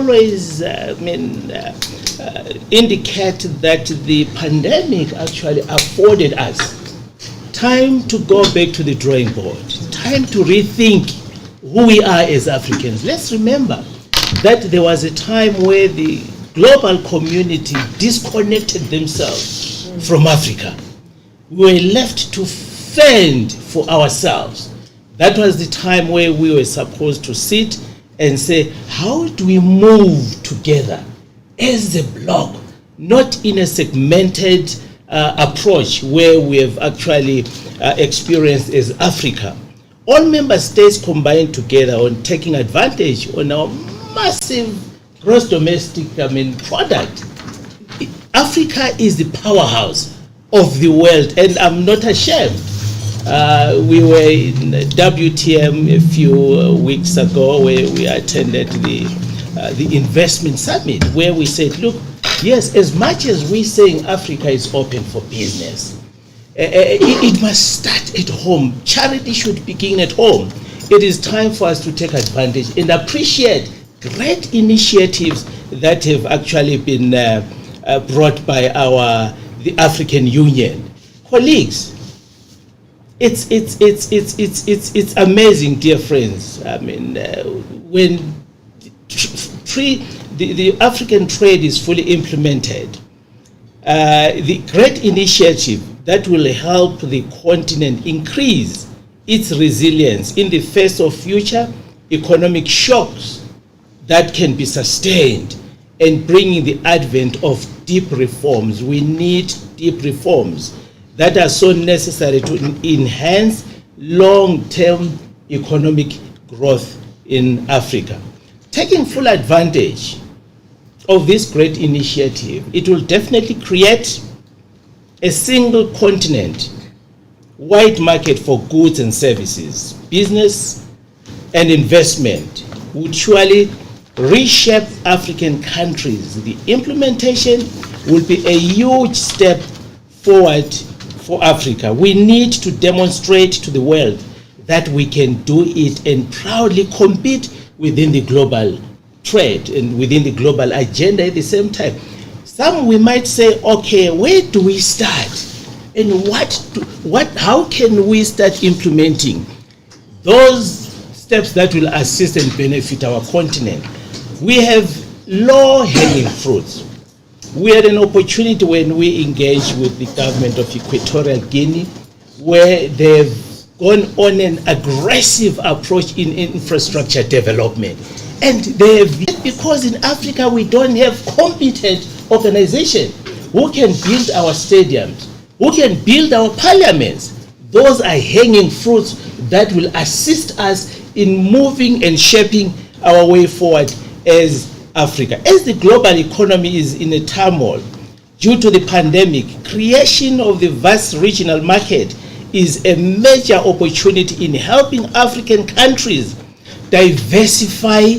always indicate that the pandemic actually afforded us time to go back to the drawing board, time to rethink who we are as Africans. Let's remember that there was a time where the global community disconnected themselves from Africa. We were left to fend for ourselves. That was the time where we were supposed to sit and say, how do we move together as a bloc, not in a segmented approach where we have actually experienced as Africa. All member states combined together on taking advantage on our massive gross domestic product. Africa is the powerhouse of the world, and I'm not ashamed. We were in WTM a few weeks ago where we attended the investment summit, where we said, look, yes, as much as we're saying Africa is open for business, it must start at home. Charity should begin at home. It is time for us to take advantage and appreciate great initiatives that have actually been brought by the African Union. Colleagues, it's amazing, dear friends. I mean, when the African trade is fully implemented, the great initiative that will help the continent increase its resilience in the face of future economic shocks that can be sustained, and bringing the advent of deep reforms. We need deep reforms that are so necessary to enhance long-term economic growth in Africa. Taking full advantage of this great initiative, it will definitely create a single continent wide market for goods and services. Business and investment would surely reshape African countries. The implementation will be a huge step forward for Africa. We need to demonstrate to the world that we can do it and proudly compete within the global trade and within the global agenda at the same time. Some we might say, okay, where do we start? And how can we start implementing those steps that will assist and benefit our continent? We have low-hanging fruits. We had an opportunity when we engaged with the government of Equatorial Guinea, where they've gone on an aggressive approach in infrastructure development. And they have, because in Africa we don't have competent organization who can build our stadiums, who can build our parliaments. Those are hanging fruits that will assist us in moving and shaping our way forward as Africa. As the global economy is in a turmoil due to the pandemic, creation of the vast regional market is a major opportunity in helping African countries diversify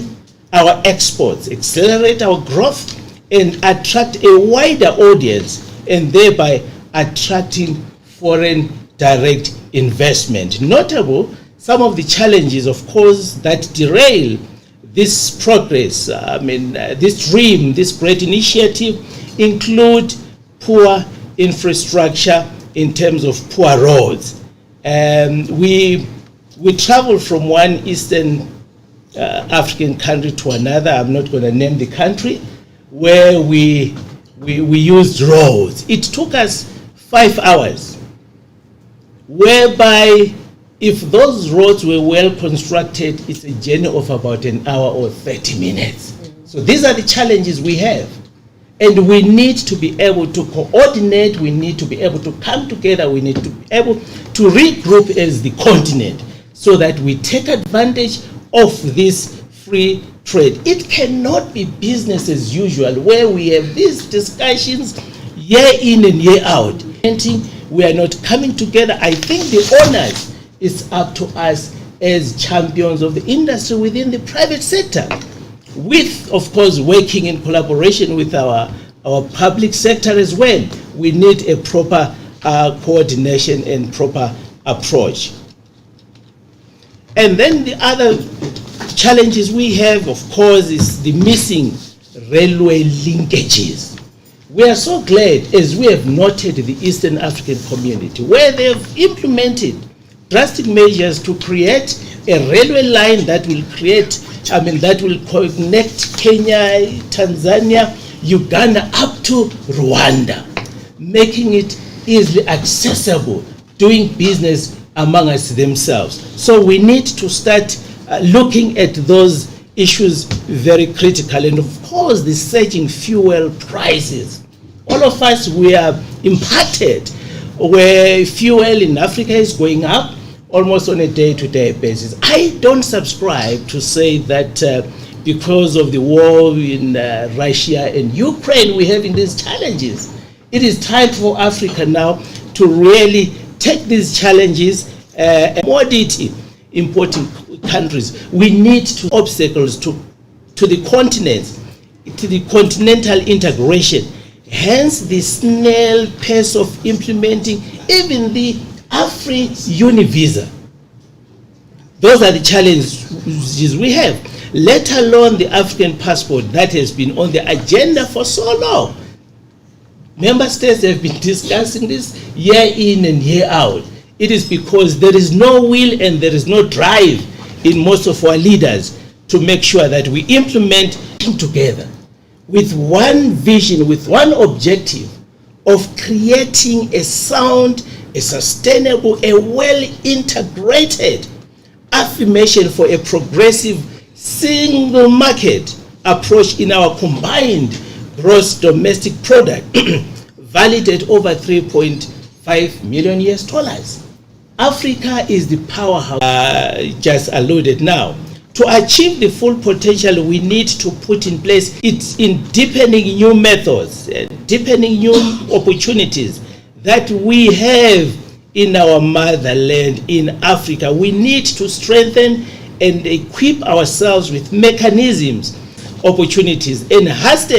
our exports, accelerate our growth, and attract a wider audience, and thereby attracting foreign direct investment. Notable, some of the challenges, of course, that derail this progress, this dream, this great initiative, include poor infrastructure in terms of poor roads. We travel from one Eastern African country to another. I'm not going to name the country, where we used roads. It took us 5 hours, whereby if those roads were well constructed, it's a journey of about an hour or 30 minutes. So these are the challenges we have. And we need to be able to coordinate, we need to be able to come together, we need to be able to regroup as the continent so that we take advantage of this free trade. It cannot be business as usual where we have these discussions year in and year out. We are not coming together. I think the honors is up to us as champions of the industry within the private sector, with, of course, working in collaboration with our public sector as well. We need a proper coordination and proper approach. And then the other challenges we have, of course, is the missing railway linkages. We are so glad, as we have noted, the Eastern African community, where they have implemented drastic measures to create a railway line that will connect Kenya, Tanzania, Uganda up to Rwanda, making it easily accessible, doing business among us themselves. So we need to start looking at those issues very critical. And of course, the surging fuel prices. All of us, we are impacted where fuel in Africa is going up almost on a day-to-day basis. I don't subscribe to say that because of the war in Russia and Ukraine, we're having these challenges. It is time for Africa now to really take these challenges and commodity importing countries. We need to obstacles to the continent, to the continental integration. Hence the snail pace of implementing even the Afri-Uni visa. Those are the challenges we have, let alone the African passport that has been on the agenda for so long. Member states have been discussing this year in and year out. It is because there is no will and there is no drive in most of our leaders to make sure that we implement together with one vision, with one objective of creating a sound, a sustainable, a well-integrated affirmation for a progressive single market approach in our combined gross domestic product valued at over $3.5 million. Africa is the powerhouse, just alluded now. To achieve the full potential, we need to put in place it's in deepening new methods, deepening new opportunities that we have in our motherland in Africa. We need to strengthen and equip ourselves with mechanisms, opportunities, and hasten